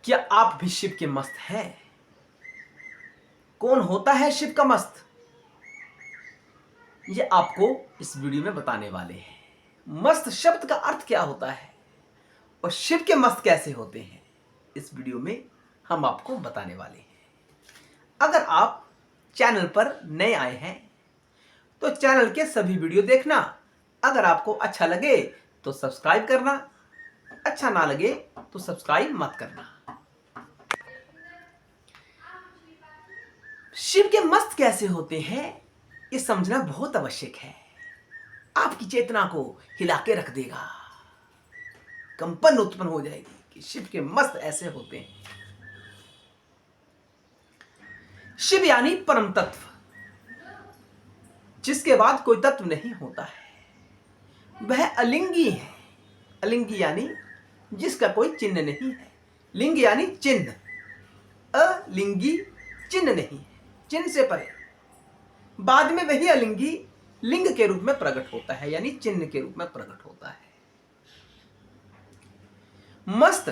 क्या आप भी शिव के मस्त हैं? कौन होता है शिव का मस्त? ये आपको इस वीडियो में बताने वाले हैं। मस्त शब्द का अर्थ क्या होता है और शिव के मस्त कैसे होते हैं, इस वीडियो में हम आपको बताने वाले हैं। अगर आप चैनल पर नए आए हैं तो चैनल के सभी वीडियो देखना। अगर आपको अच्छा लगे तो सब्सक्राइब करना, अच्छा ना लगे तो सब्सक्राइब मत करना। शिव के मस्त कैसे होते हैं, ये समझना बहुत आवश्यक है। आपकी चेतना को हिला के रख देगा, कंपन उत्पन्न हो जाएगी कि शिव के मस्त ऐसे होते हैं। शिव यानी परम तत्व, जिसके बाद कोई तत्व नहीं होता है। वह अलिंगी है। अलिंगी यानी जिसका कोई चिन्ह नहीं है। लिंग यानी चिन्ह, अलिंगी चिन्ह नहीं है, चिन्ह से परे। बाद में वही अलिंगी लिंग के रूप में प्रकट होता है, यानी चिन्ह के रूप में प्रकट होता है। मस्त,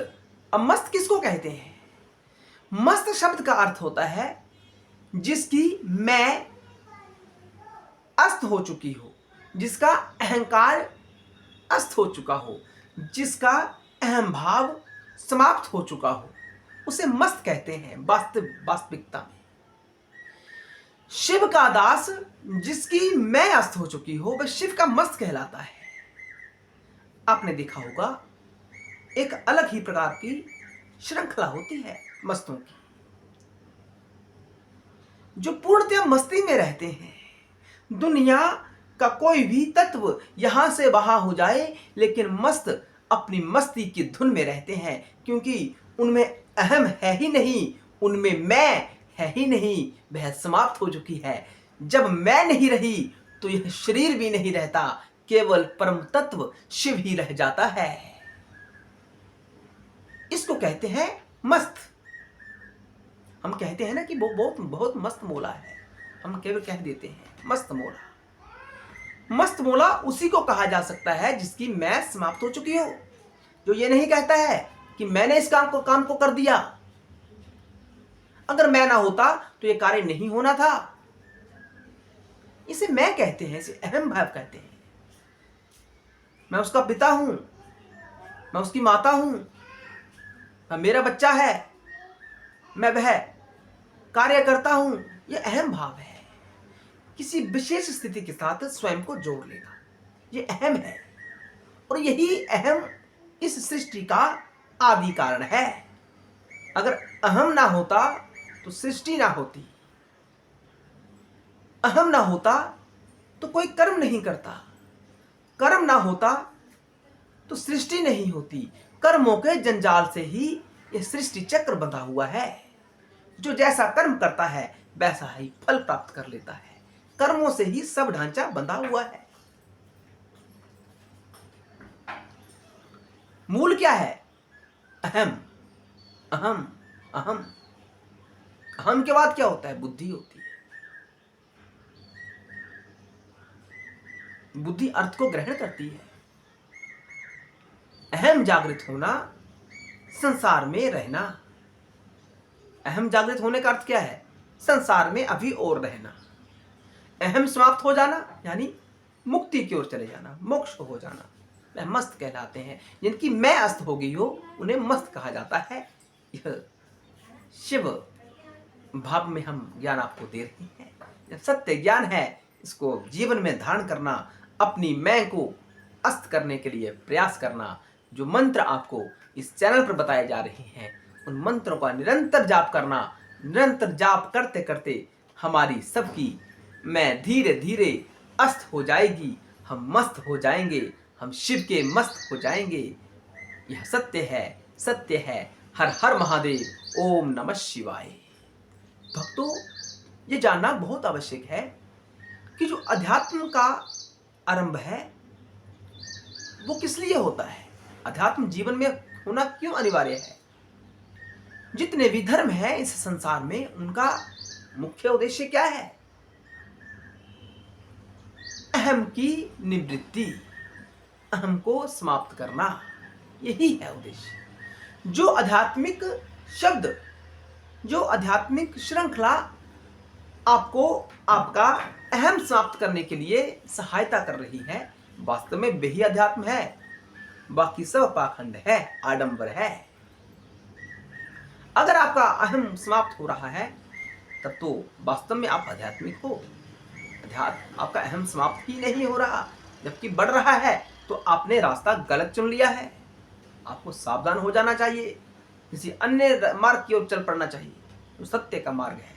अब मस्त किसको कहते हैं? मस्त शब्द का अर्थ होता है जिसकी मैं अस्त हो चुकी हो, जिसका अहंकार अस्त हो चुका हो, जिसका अहम भाव समाप्त हो चुका हो, उसे मस्त कहते हैं। वास्तविकता में शिव का दास जिसकी मैं अस्त हो चुकी हो, वह शिव का मस्त कहलाता है। आपने देखा होगा एक अलग ही प्रकार की श्रृंखला होती है मस्तों की, जो पूर्णतः मस्ती में रहते हैं। दुनिया का कोई भी तत्व यहां से वहां हो जाए, लेकिन मस्त अपनी मस्ती की धुन में रहते हैं, क्योंकि उनमें अहम है ही नहीं, उनमें मैं है ही नहीं, वह समाप्त हो चुकी है। जब मैं नहीं रही तो यह शरीर भी नहीं रहता, केवल परम तत्व शिव ही रह जाता है। इसको कहते हैं मस्त। हम कहते हैं ना कि वो बहुत बहुत मस्त मोला है, हम केवल कह देते हैं मस्त मोला। मस्त मोला उसी को कहा जा सकता है जिसकी मैं समाप्त हो चुकी हो, जो ये नहीं कहता है कि मैंने इस काम को कर दिया, अगर मैं ना होता तो ये कार्य नहीं होना था। इसे मैं कहते हैं, इसे अहम भाव कहते हैं। मैं उसका पिता हूं, मैं उसकी माता हूं, मैं मेरा बच्चा है, मैं वह कार्य करता हूं, यह अहम भाव है। किसी विशेष स्थिति के साथ स्वयं को जोड़ लेना, यह अहम है। और यही अहम इस सृष्टि का आदि कारण है। अगर अहम ना होता तो सृष्टि ना होती, अहम ना होता तो कोई कर्म नहीं करता, कर्म ना होता तो सृष्टि नहीं होती। कर्मों के जंजाल से ही यह सृष्टि चक्र बंधा हुआ है। जो जैसा कर्म करता है वैसा ही फल प्राप्त कर लेता है। कर्मों से ही सब ढांचा बंधा हुआ है। मूल क्या है? अहम, अहम, अहम। अहम के बाद क्या होता है? बुद्धि होती है। बुद्धि अर्थ को ग्रहण करती है। अहम जागृत होना, संसार में रहना। अहम जागृत होने का अर्थ क्या है? संसार में अभी और रहना। अहम समाप्त हो जाना यानी मुक्ति की ओर चले जाना, मोक्ष हो जाना, वह मस्त कहलाते हैं। जिनकी मैं अस्त हो गई हो उन्हें मस्त कहा जाता है। यह शिव भाव में हम ज्ञान आपको दे रहे हैं। यह सत्य ज्ञान है, इसको जीवन में धारण करना, अपनी मैं को अस्त करने के लिए प्रयास करना। जो मंत्र आपको इस चैनल पर बताए जा रहे हैं, उन मंत्रों का निरंतर जाप करना। निरंतर जाप करते करते हमारी सबकी मैं धीरे धीरे अस्त हो जाएगी, हम मस्त हो जाएंगे, हम शिव के मस्त हो जाएंगे। यह सत्य है, सत्य है। हर हर महादेव, ओम नमः शिवाय। भक्तों, ये जानना बहुत आवश्यक है कि जो अध्यात्म का आरंभ है वो किस लिए होता है, अध्यात्म जीवन में होना क्यों अनिवार्य है। जितने भी धर्म हैं इस संसार में, उनका मुख्य उद्देश्य क्या है? अहम की निवृत्ति, अहम को समाप्त करना, यही है उद्देश्य। जो आध्यात्मिक शब्द जो आध्यात्मिक श्रृंखला आपको आपका अहम समाप्त करने के लिए सहायता कर रही है, वास्तव में वही अध्यात्म है। बाकी सब पाखंड है, आडंबर है। अगर आपका अहम समाप्त हो रहा है तब तो वास्तव में आप आध्यात्मिक हो। अध्यात्म आपका अहम समाप्त ही नहीं हो रहा, जबकि बढ़ रहा है, तो आपने रास्ता गलत चुन लिया है। आपको सावधान हो जाना चाहिए, किसी अन्य मार्ग की ओर चल पड़ना चाहिए जो सत्य का मार्ग है।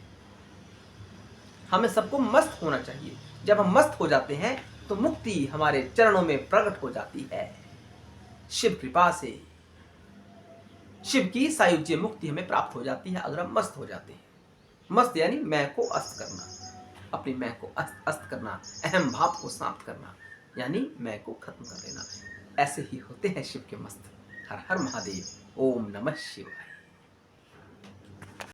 हमें सबको मस्त होना चाहिए। जब हम मस्त हो जाते हैं तो मुक्ति हमारे चरणों में प्रकट हो जाती है। शिव कृपा से शिव की सायुज्य मुक्ति हमें प्राप्त हो जाती है अगर हम मस्त हो जाते हैं। मस्त यानी मैं को अस्त करना, अपनी मैं को अस्त करना, अहम भाव को समाप्त करना, यानी मैं को खत्म कर देना। ऐसे ही होते हैं शिव के मस्त। हर हर महादेव। ओम नमः शिवाय।